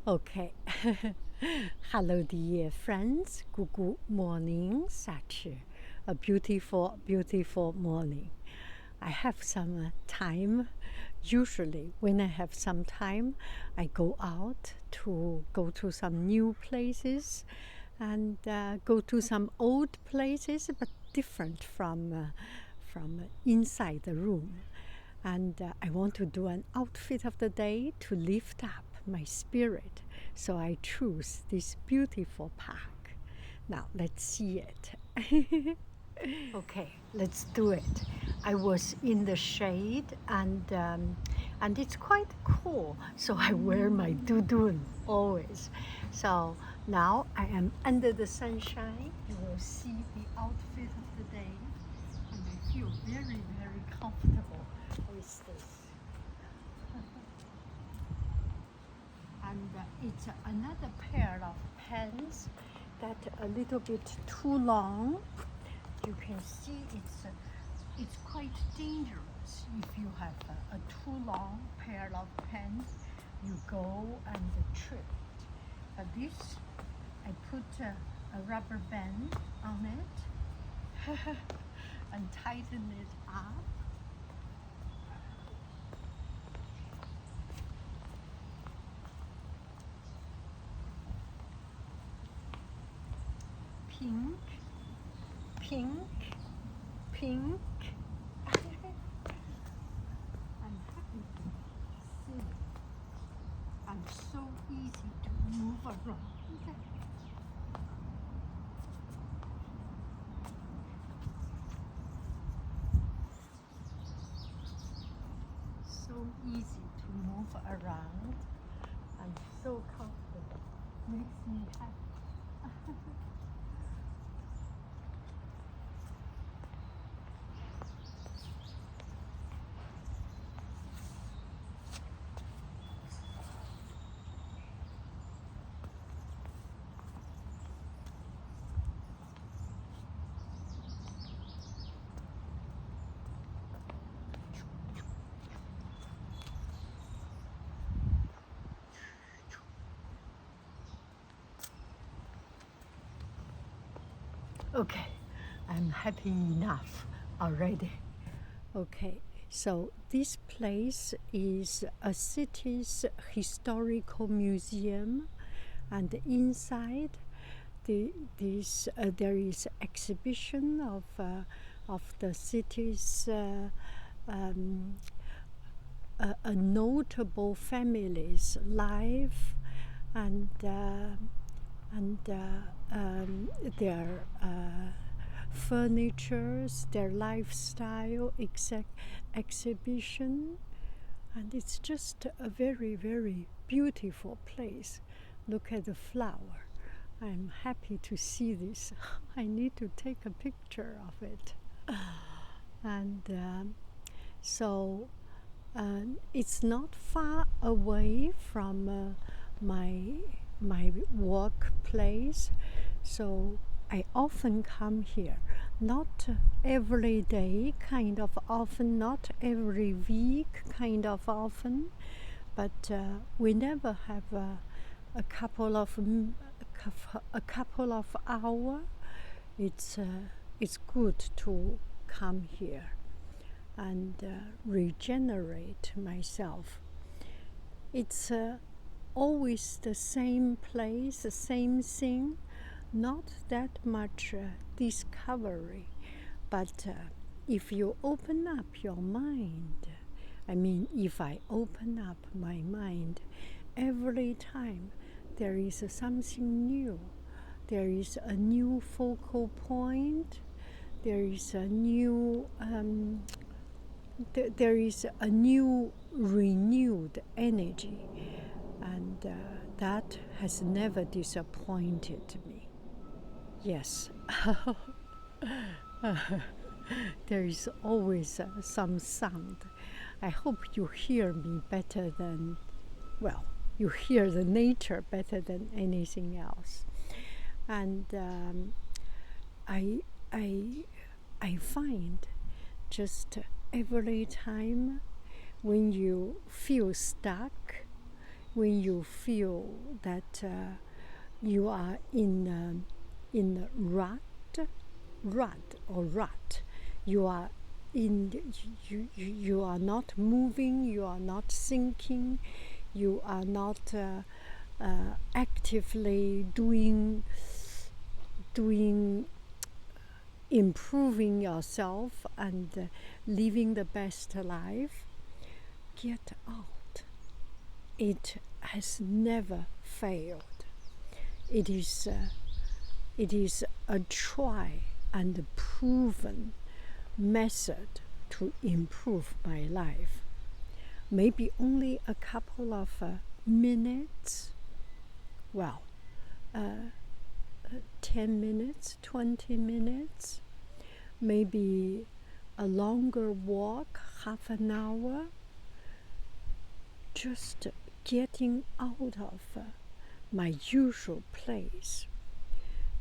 Okay. Hello, dear friends. Good morning, such a beautiful, beautiful morning. I have some time. Usually, when I have some time, I go out to go to some new places and go to some old places, but different from inside the room. And I want to do an outfit of the day to lift up my spirit. So I choose this beautiful park. Now let's see it. Okay, let's do it. I was in the shade and it's quite cool, so I wear my dudun always. So now I am under the sunshine. You will see the outfit of the day, and I feel very, very comfortable with this. And it's another pair of pants that a little bit too long. You can see it's quite dangerous if you have a too long pair of pants. You go and trip. But this, I put a rubber band on it and tighten it up. Pink, pink, pink. I'm happy to see it. And so easy to move around. So easy to move around and so comfortable. Makes me happy. Okay, I'm happy enough already. Okay, so this place is a city's historical museum, and inside there is exhibition of the city's a notable family's life and their furnitures, their lifestyle exhibition, and it's just a very, very beautiful place. Look at the flower. I'm happy to see this. I need to take a picture of it. And so it's not far away from my workplace, so I often come here. Not every day, kind of often, not every week, kind of often, but we never have a couple of hours. It's good to come here and regenerate myself. It's always the same place, the same thing, not that much discovery. But if you open up your mind, if I open up my mind, every time there is something new. There is a new focal point. There is a new renewed energy, and that has never disappointed me. Yes. There is always some sound. I hope you hear me better than, well, you hear the nature better than anything else. And I find just every time when you feel stuck, when you feel that you are in a rut. You are you are not moving. You are not thinking. You are not actively doing improving yourself and living the best life. Get out. It has never failed. It is a try and proven method to improve my life. Maybe only a couple of minutes, 10 minutes, 20 minutes, maybe a longer walk, half an hour, just getting out of my usual place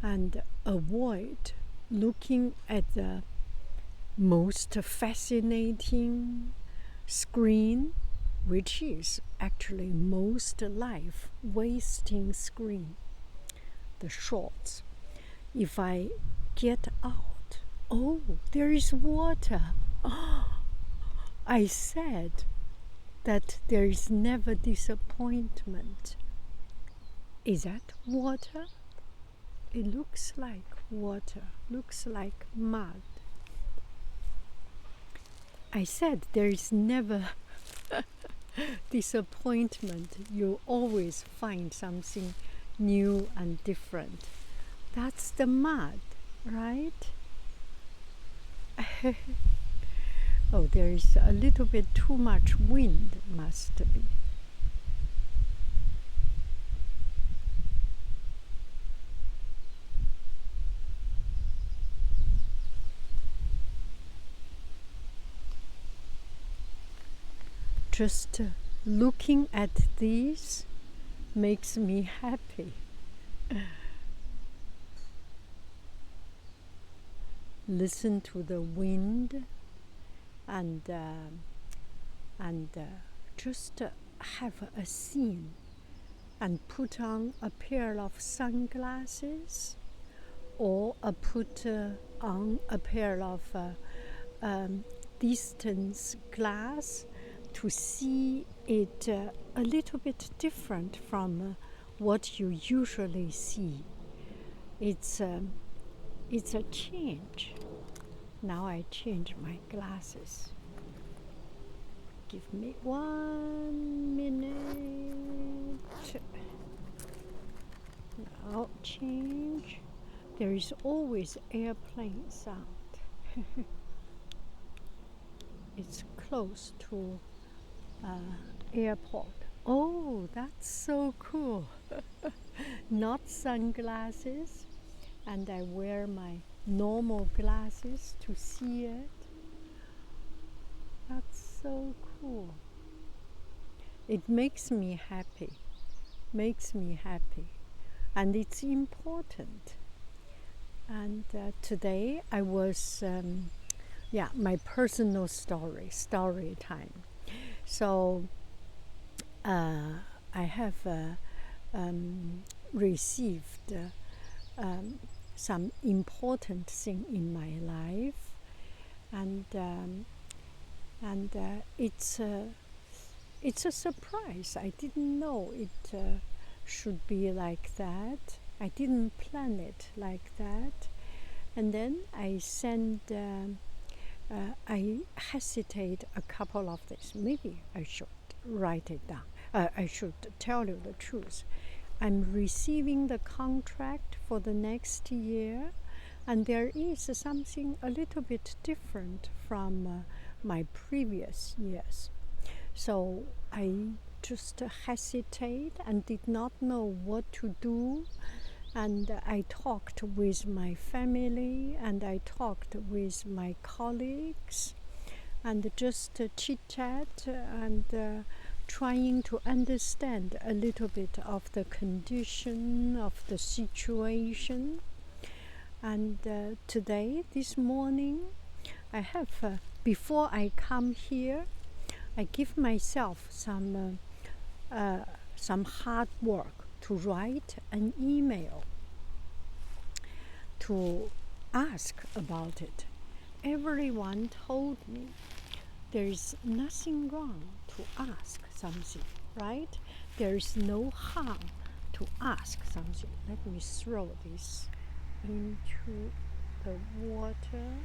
and avoid looking at the most fascinating screen, which is actually most life wasting screen, the shorts. If I get out, oh, there is water. I said that there is never disappointment. Is that water? It looks like water, looks like mud. I said there is never disappointment. You always find something new and different. That's the mud, right? Oh, there is a little bit too much wind, must be. Just looking at these makes me happy. Listen to the wind and just have a scene and put on a pair of sunglasses or put on a pair of distance glass to see it a little bit different from what you usually see. It's a change. Now I change my glasses. Give me 1 minute. Now change. There is always airplane sound. It's close to airport. Oh, that's so cool. Not sunglasses, and I wear my normal glasses to see it. That's so cool. It makes me happy. And it's important. And today I was my personal story time. So I have received some important thing in my life, and it's a surprise. I didn't know it should be like that. I didn't plan it like that. And then I I hesitate a couple of days. Maybe I should write it down. I should tell you the truth. I'm receiving the contract for the next year, and there is something a little bit different from my previous years. So I just hesitate and did not know what to do. And I talked with my family and I talked with my colleagues and just chit-chat and trying to understand a little bit of the condition of the situation. And today, this morning, I have, before I come here, I give myself some some hard work to write an email to ask about it. Everyone told me there's nothing wrong to ask something, right? There's no harm to ask something. Let me throw this into the water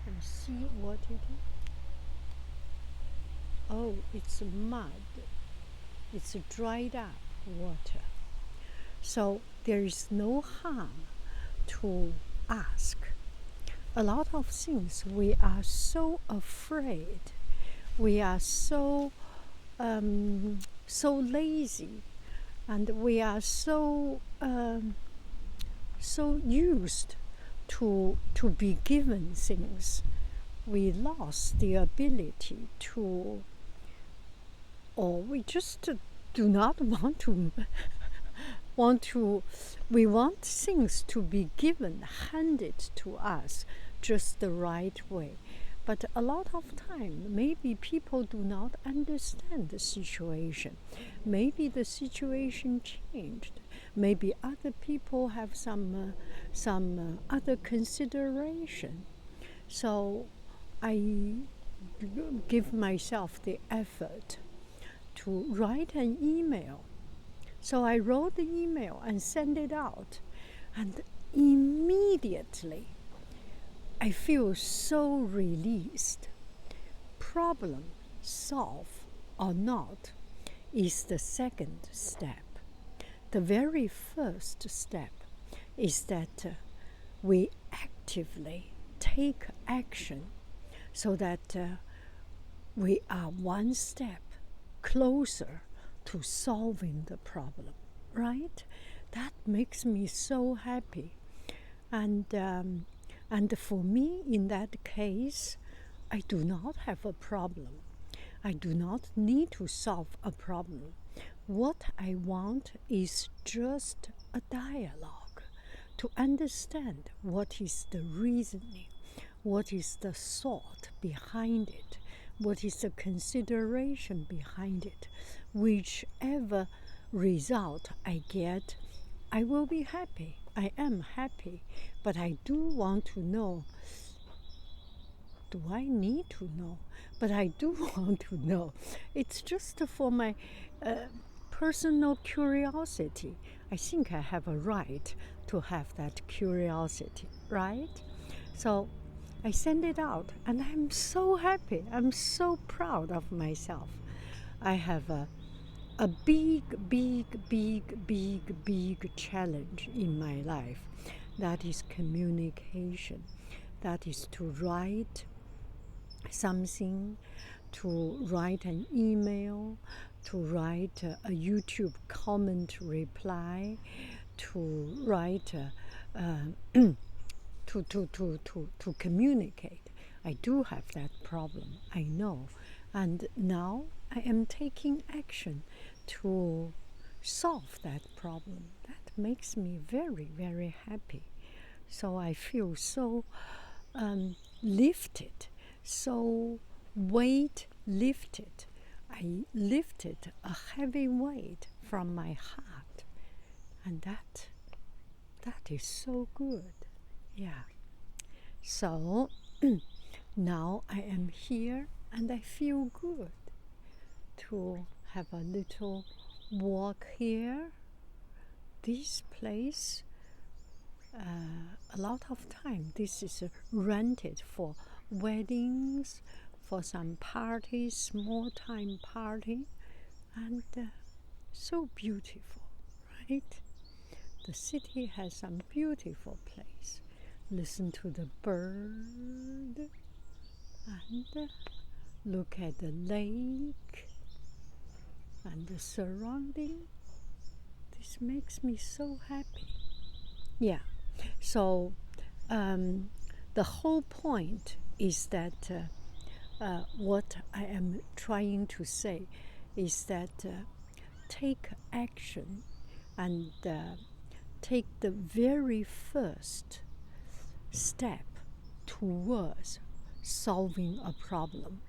and see what it is. Oh, it's mud. It's dried up water. So there is no harm to ask. A lot of things we are so afraid, we are so lazy, and we are so used to be given things. We lost the ability to, or we just do not we want things to be given, handed to us just the right way. But a lot of time, maybe people do not understand the situation. Maybe the situation changed. Maybe other people have some other consideration. So I give myself the effort to write an email. So I wrote the email and sent it out, and immediately I feel so released. Problem solved or not is the second step. The very first step is that we actively take action so that we are one step closer to solving the problem, right? That makes me so happy. And for me, in that case, I do not have a problem. I do not need to solve a problem. What I want is just a dialogue to understand what is the reasoning, what is the thought behind it, what is the consideration behind it. Whichever result I get, I will be happy. I am happy, but I do want to know. Do I need to know? But I do want to know. It's just for my personal curiosity. I think I have a right to have that curiosity, right? So I send it out, and I'm so happy. I'm so proud of myself. I have a big challenge in my life. That is communication. That is to write something, to write an email, to write a YouTube comment reply, to write to communicate. I do have that problem, I know. And now I am taking action to solve that problem. That makes me very, very happy. So I feel so lifted, so weight lifted. I lifted a heavy weight from my heart, and that is so good. Yeah. So now I am here, and I feel good to have a little walk here. This place, a lot of time, this is rented for weddings, for some parties, small time party, and so beautiful, right? The city has some beautiful place. Listen to the bird and look at the lake and the surrounding. This makes me so happy. Yeah, so the whole point is that what I am trying to say is that take action and take the very first step towards solving a problem.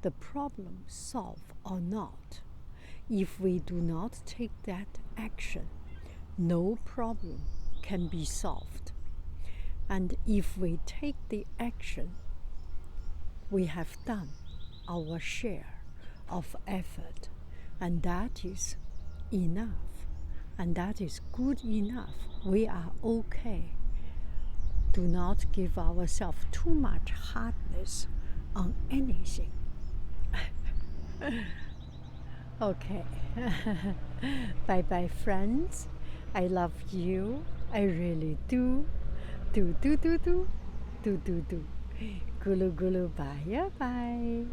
The problem solved or not If we do not take that action, no problem can be solved. And if we take the action, we have done our share of effort, and that is enough, and that is good enough. We are okay. Do not give ourselves too much hardness on anything. Okay. Bye bye, friends. I love you. I really do. Do. Gulu gulu bye bye.